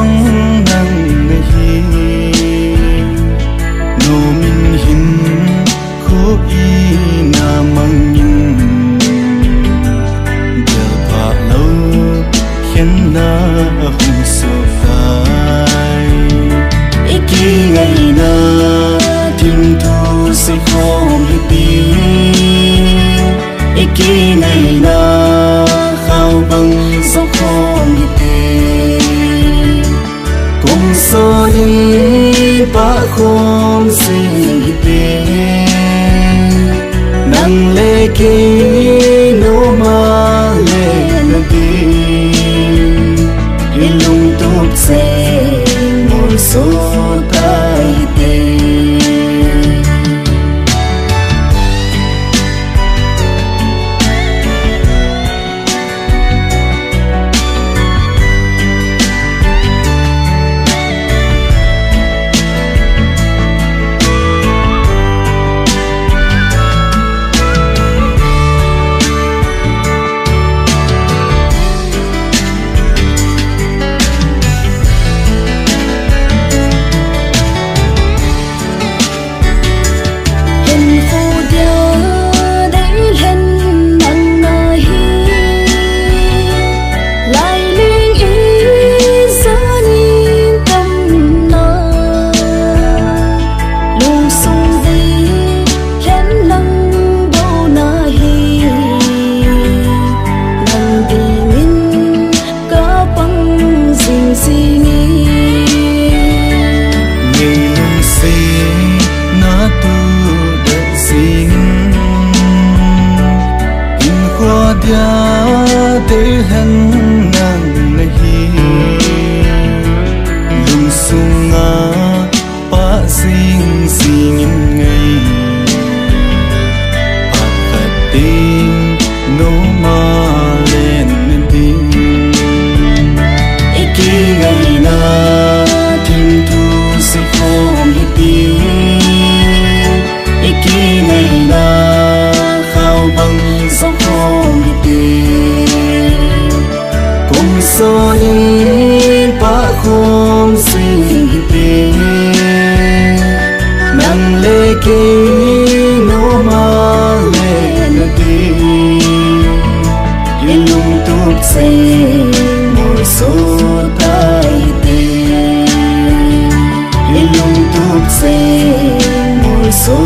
song nang na hi no min hin ko i na mang in bel pa lo khen na hum so tai iki ngày na tim thu sẽ không hi pi iki ngày na khao bằng gió không hi tê cùng số đi ba không sinh hi tê nang lê kê nô ma lê na đi lung tụt xe một số tai tê để hân nang nahi lung sung nga pa sing sing in ngay pat ting no ma lên din iki ngày na tim thu sẽ không hi pi iki ngày na khao bằng gió không hi pi so đi ba không sinh hi tê nang lê kê nô ma lê na đi lung tụt xe một số tai tê lung tụt xe một số